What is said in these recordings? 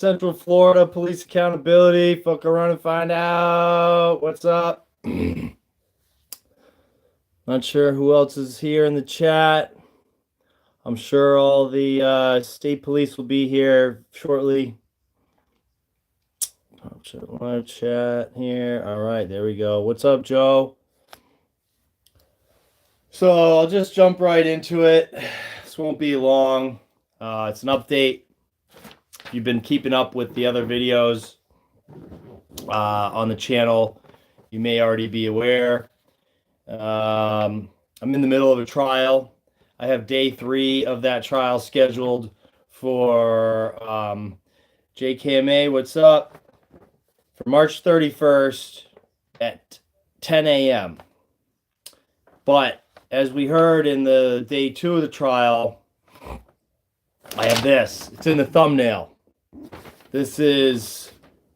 Central Florida Police Accountability. Fuck around and find out what's up. Not sure who else is here in the chat. I'm sure all the state police will be here shortly. Live chat here. All right, there we go. What's up, Joe? So I'll just jump right into it. This won't be long. It's an update. If you've been keeping up with the other videos on the channel, you may already be aware. I'm in the middle of a trial. I have day 3 of that trial scheduled for JKMA. What's up? For March 31st at 10 a.m. But as we heard in the day 2 of the trial, I have this. It's in the thumbnail. This is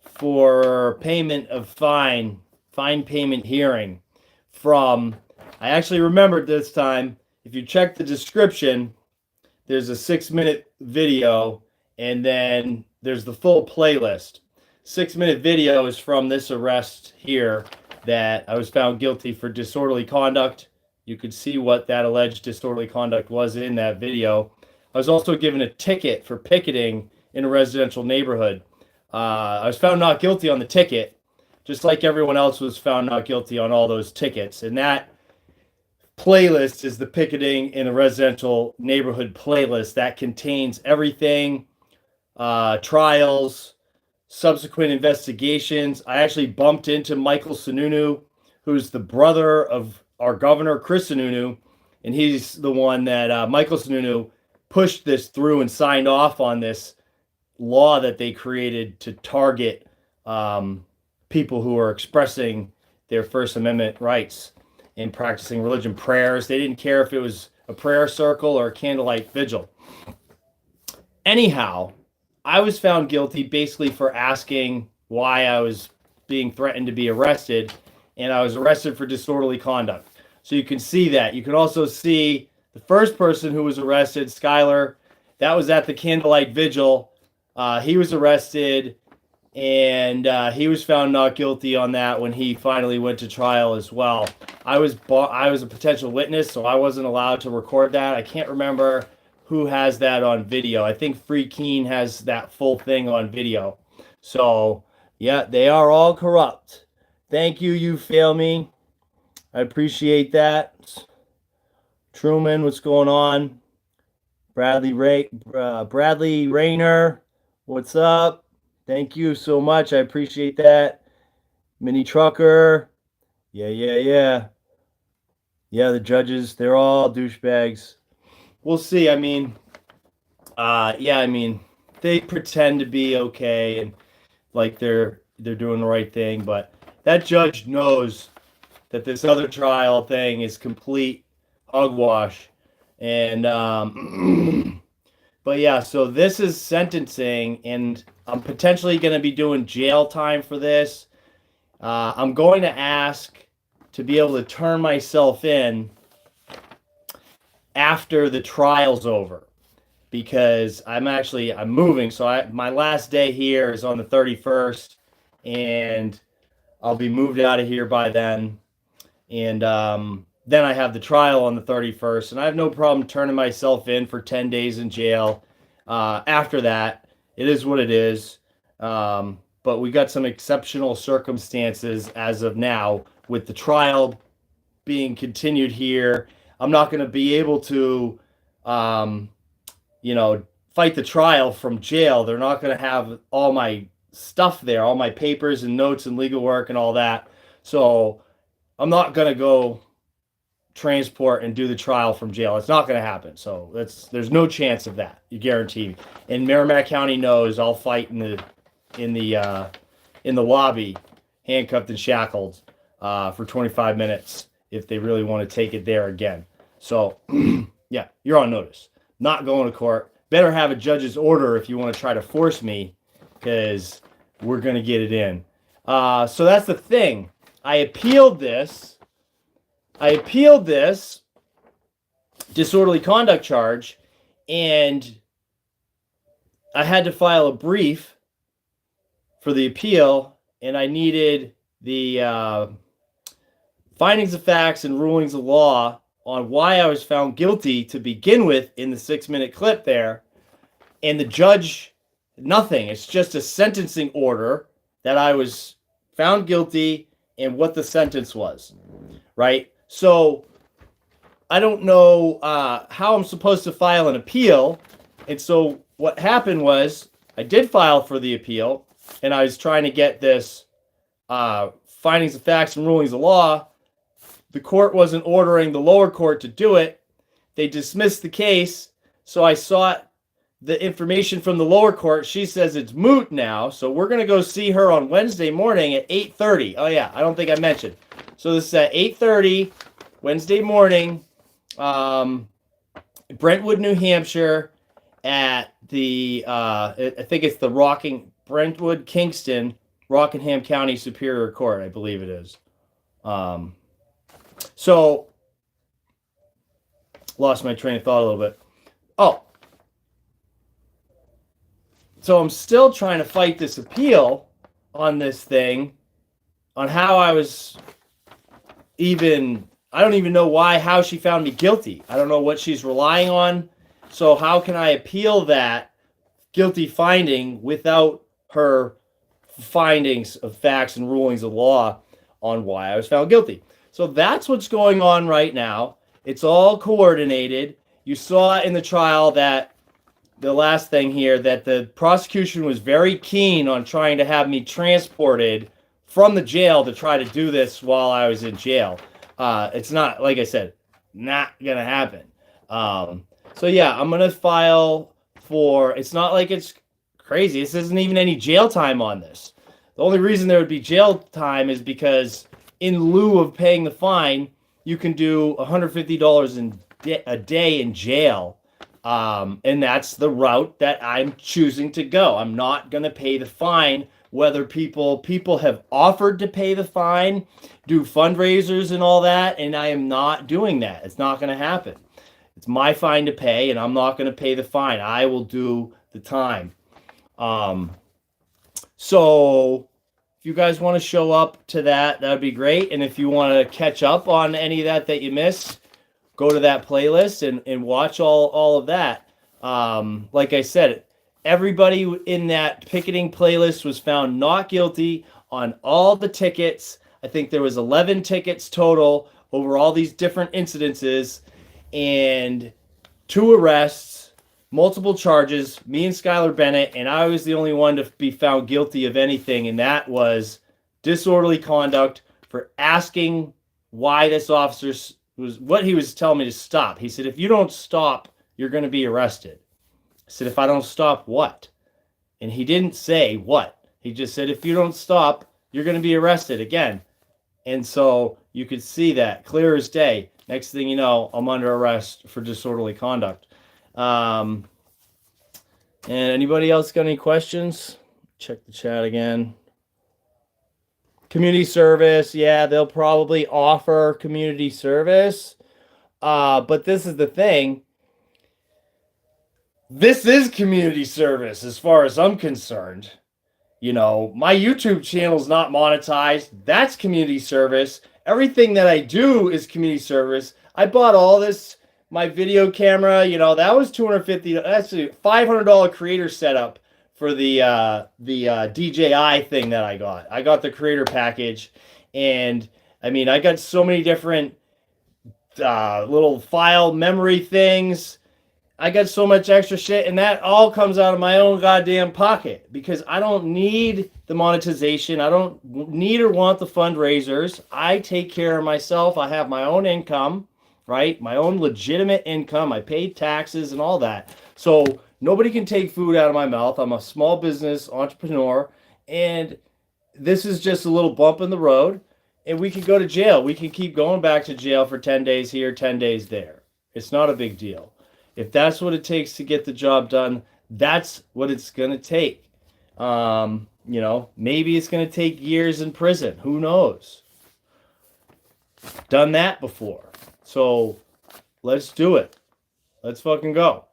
for payment of fine payment hearing from, I actually remembered this time, if you check the description, there's a 6-minute video and then there's the full playlist. 6-minute video is from this arrest here that I was found guilty for disorderly conduct. You could see what that alleged disorderly conduct was in that video. I was also given a ticket for picketing in a residential neighborhood. I was found not guilty on the ticket, just like everyone else was found not guilty on all those tickets. And that playlist is the Picketing in a Residential Neighborhood playlist that contains everything, trials, subsequent investigations. I actually bumped into Michael Sununu, who's the brother of our governor, Chris Sununu, and he's the one that Michael Sununu pushed this through and signed off on this law that they created to target people who are expressing their First Amendment rights and practicing religion prayers. They didn't care if it was a prayer circle or a candlelight vigil. Anyhow, I was found guilty basically for asking why I was being threatened to be arrested, and I was arrested for disorderly conduct. So you can see that. You can also see the first person who was arrested, Skylar, that was at the candlelight vigil. He was arrested, and he was found not guilty on that when he finally went to trial as well. I was a potential witness, so I wasn't allowed to record that. I can't remember who has that on video. I think Free Keen has that full thing on video. So, yeah, they are all corrupt. Thank you, you fail me. I appreciate that. Truman, what's going on? Bradley Rayner, what's up? Thank you so much. I appreciate that. Mini Trucker. Yeah, the judges, they're all douchebags. We'll see. I mean, they pretend to be okay and like they're doing the right thing, but that judge knows that this other trial thing is complete hogwash. And but yeah, so this is sentencing, and I'm potentially going to be doing jail time for this. I'm going to ask to be able to turn myself in after the trial's over, because I'm moving. So my last day here is on the 31st, and I'll be moved out of here by then. And then I have the trial on the 31st, and I have no problem turning myself in for 10 days in jail. After that, it is what it is. But we got some exceptional circumstances as of now with the trial being continued here. I'm not going to be able to, fight the trial from jail. They're not going to have all my stuff there, all my papers and notes and legal work and all that. So I'm not going to go transport and do the trial from jail. It's not going to happen. So there's no chance of that. You guarantee me. And Merrimack County knows I'll fight in the lobby, handcuffed and shackled, for 25 minutes if they really want to take it there again. So yeah, you're on notice. Not going to court. Better have a judge's order if you want to try to force me, because we're going to get it in. So that's the thing. I appealed this disorderly conduct charge, and I had to file a brief for the appeal, and I needed the findings of facts and rulings of law on why I was found guilty to begin with in the 6-minute clip there. And the judge, nothing. It's just a sentencing order that I was found guilty and what the sentence was, right? So I don't know how I'm supposed to file an appeal. And so what happened was I did file for the appeal, and I was trying to get this findings of facts and rulings of law. The court wasn't ordering the lower court to do it. They dismissed the case. So I sought the information from the lower court. She says it's moot now. So we're going to go see her on Wednesday morning at 8:30. Oh, yeah. I don't think I mentioned. So this is at 8:30 Wednesday morning, Brentwood, New Hampshire, at the, I think it's the Brentwood, Kingston, Rockingham County Superior Court, I believe it is. So, lost my train of thought a little bit. Oh. So I'm still trying to fight this appeal on this thing, on how I was I don't even know how she found me guilty. I don't know what she's relying on. So how can I appeal that guilty finding without her findings of facts and rulings of law on why I was found guilty? So that's what's going on right now. It's all coordinated. You saw in the trial that the last thing here, that the prosecution was very keen on trying to have me transported from the jail to try to do this while I was in jail. It's not, like I said, not going to happen. So yeah, I'm going to file for, it's not like it's crazy. This isn't even any jail time on this. The only reason there would be jail time is because in lieu of paying the fine, you can do $150 a day in jail. And that's the route that I'm choosing to go. I'm not going to pay the fine, whether people have offered to pay the fine, do fundraisers and all that, and I am not doing that. It's not going to happen. It's my fine to pay, and I'm not going to pay the fine. I will do the time. So if you guys want to show up to that, that would be great. And if you want to catch up on any of that you missed, go to that playlist and watch all of that. Like I said, everybody in that picketing playlist was found not guilty on all the tickets. I think there was 11 tickets total over all these different incidences, and 2 arrests, multiple charges, me and Skylar Bennett, and I was the only one to be found guilty of anything, and that was disorderly conduct for asking why this officer what he was telling me to stop. He said, if you don't stop, you're going to be arrested. I said, if I don't stop, what? And he didn't say what. He just said, if you don't stop, you're going to be arrested again. And so you could see that clear as day. Next thing you know, I'm under arrest for disorderly conduct. And anybody else got any questions? Check the chat again. Community service, yeah, they'll probably offer community service. But this is the thing. This is community service as far as I'm concerned. You know, my YouTube channel is not monetized. That's community service. Everything that I do is community service. I bought all this, my video camera, you know, that was $250. That's a $500 creator setup for the DJI thing that I got. I got the creator package, and I mean, I got so many different little file memory things. I got so much extra shit, and that all comes out of my own goddamn pocket because I don't need the monetization. I don't need or want the fundraisers. I take care of myself. I have my own income, right? My own legitimate income. I pay taxes and all that. So nobody can take food out of my mouth. I'm a small business entrepreneur, and this is just a little bump in the road, and we can go to jail. We can keep going back to jail for 10 days here, 10 days there. It's not a big deal. If that's what it takes to get the job done, that's what it's going to take. You know, maybe it's going to take years in prison. Who knows? Done that before. So let's do it. Let's fucking go.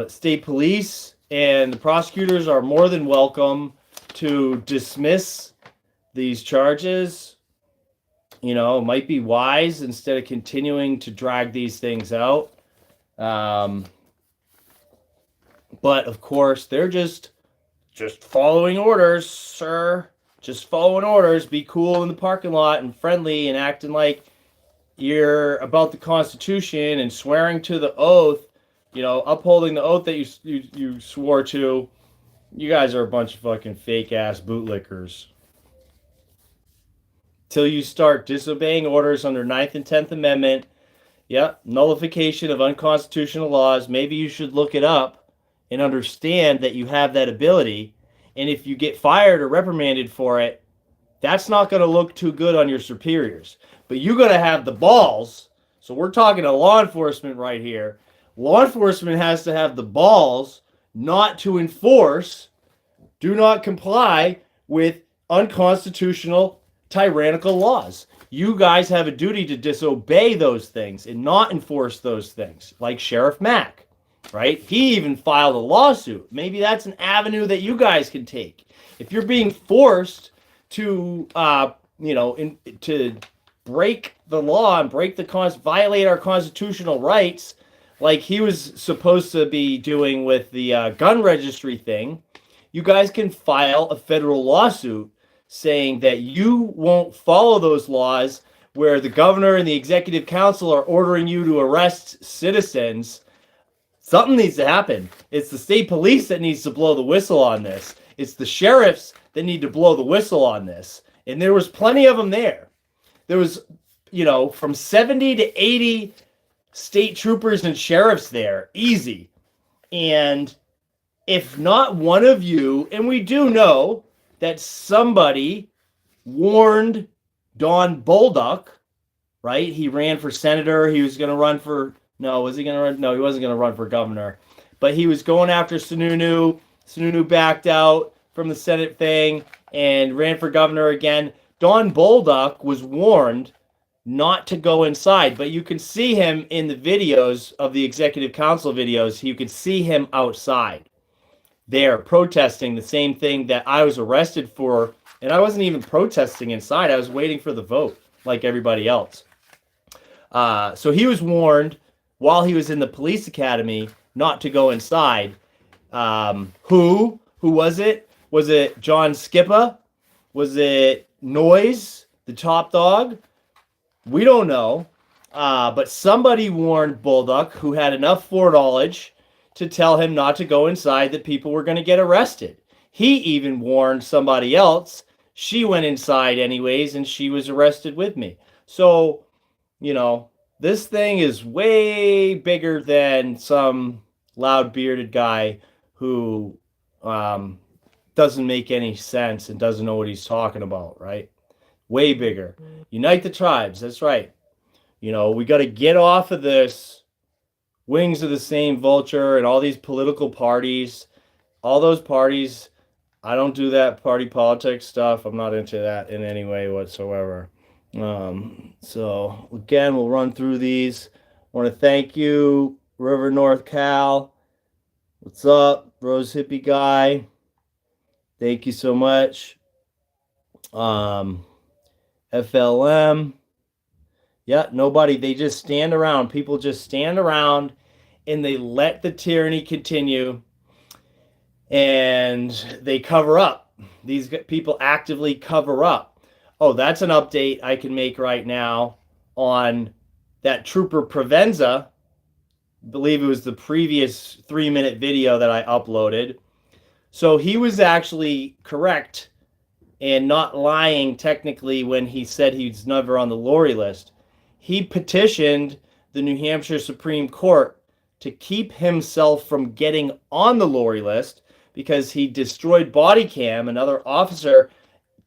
State police and the prosecutors are more than welcome to dismiss these charges, might be wise instead of continuing to drag these things out. But of course, they're just following orders, sir. Just following orders. Be cool in the parking lot and friendly and acting like you're about the Constitution and swearing to the oath, upholding the oath that you swore to. You guys are a bunch of fucking fake ass bootlickers. Till you start disobeying orders under 9th and 10th Amendment. Yep, nullification of unconstitutional laws. Maybe you should look it up and understand that you have that ability. And if you get fired or reprimanded for it, that's not going to look too good on your superiors. But you're going to have the balls. So we're talking to law enforcement right here. Law enforcement has to have the balls not to enforce, do not comply with unconstitutional, tyrannical laws. You guys have a duty to disobey those things and not enforce those things, like Sheriff Mack. Right? He even filed a lawsuit. Maybe that's an avenue that you guys can take. If you're being forced to, to break the law and violate our constitutional rights, like he was supposed to be doing with the gun registry thing, you guys can file a federal lawsuit saying that you won't follow those laws where the governor and the executive council are ordering you to arrest citizens. Something needs to happen. It's the state police that needs to blow the whistle on this. It's the sheriffs that need to blow the whistle on this. And there was plenty of them there. There was, from 70 to 80 state troopers and sheriffs there. Easy. And if not one of you, and we do know that somebody warned Don Bolduc, right? He ran for senator. He was going to run for... No, was he going to run? No, he wasn't going to run for governor. But he was going after Sununu. Sununu backed out from the Senate thing and ran for governor again. Don Bolduc was warned not to go inside. But you can see him in the videos of the executive council videos. You can see him outside there protesting the same thing that I was arrested for. And I wasn't even protesting inside. I was waiting for the vote like everybody else. So he was warned while he was in the police academy not to go inside. Who was it? Was it John Skippa? Was it Noise, the top dog? We don't know. But somebody warned Bolduc, who had enough foreknowledge to tell him not to go inside, that people were going to get arrested. He even warned somebody else. She went inside anyways, and she was arrested with me. So, this thing is way bigger than some loud bearded guy who doesn't make any sense and doesn't know what he's talking about, right? Way bigger. Unite the tribes. That's right. We got to get off of this wings of the same vulture and all these political parties, all those parties. I don't do that party politics stuff. I'm not into that in any way whatsoever. So again, we'll run through these. I want to thank you, River North Cal. What's up, Rose Hippie Guy? Thank you so much. FLM. Yeah, nobody. They just stand around. People just stand around and they let the tyranny continue and they cover up. These people actively cover up. Oh, that's an update I can make right now on that Trooper Provenza. I believe it was the previous 3-minute video that I uploaded. So he was actually correct and not lying technically when he said he's never on the Lori list. He petitioned the New Hampshire Supreme Court to keep himself from getting on the Lori list because he destroyed body cam. Another officer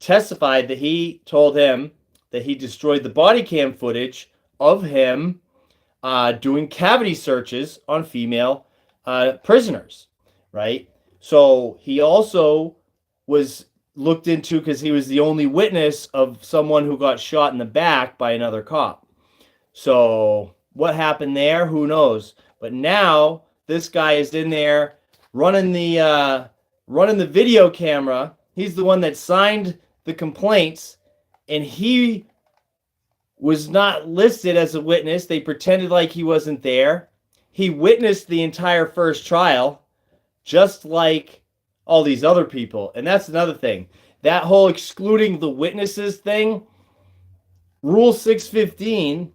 testified that he told him that he destroyed the body cam footage of him doing cavity searches on female prisoners, right? So he also was looked into because he was the only witness of someone who got shot in the back by another cop. So what happened there? Who knows? But now this guy is in there running the video camera. He's the one that signed the complaints, and he was not listed as a witness. They pretended like he wasn't there. He witnessed the entire first trial, just like all these other people. And that's another thing. That whole excluding the witnesses thing, Rule 615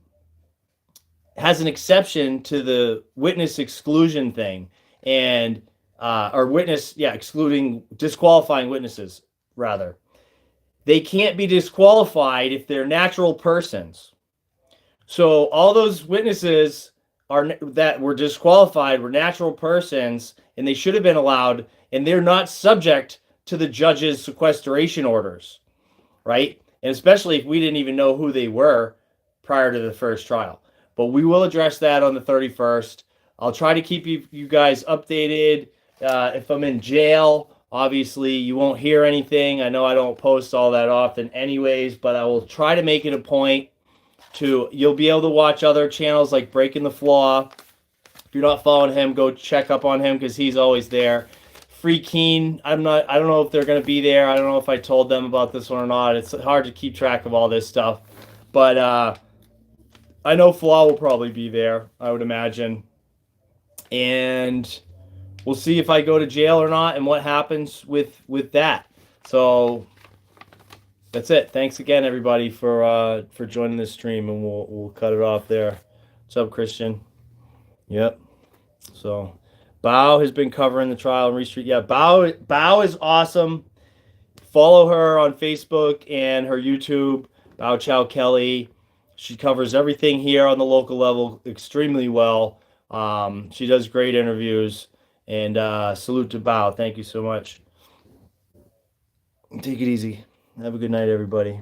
has an exception to the witness exclusion thing, and excluding, disqualifying witnesses, rather. They can't be disqualified if they're natural persons. So all those witnesses that were disqualified were natural persons, and they should have been allowed, and they're not subject to the judge's sequestration orders, right? And especially if we didn't even know who they were prior to the first trial. But we will address that on the 31st. I'll try to keep you guys updated. If I'm in jail, obviously you won't hear anything. I know I don't post all that often anyways, but I will try to make it a point to, you'll be able to watch other channels like Breaking the Flaw. If you're not following him, go check up on him because he's always there. Free Keen, I don't know if they're going to be there. I don't know if I told them about this one or not. It's hard to keep track of all this stuff. But I know Flaw will probably be there, I would imagine. And we'll see if I go to jail or not and what happens with that. So that's it. Thanks again, everybody, for joining this stream, and we'll cut it off there. What's up, Christian? Yep. So Bao has been covering the trial in Street. Yeah, Bao is awesome. Follow her on Facebook and her YouTube, Bao Chow Kelly. She covers everything here on the local level extremely well. She does great interviews. And salute to Bao. Thank you so much. Take it easy. Have a good night, everybody.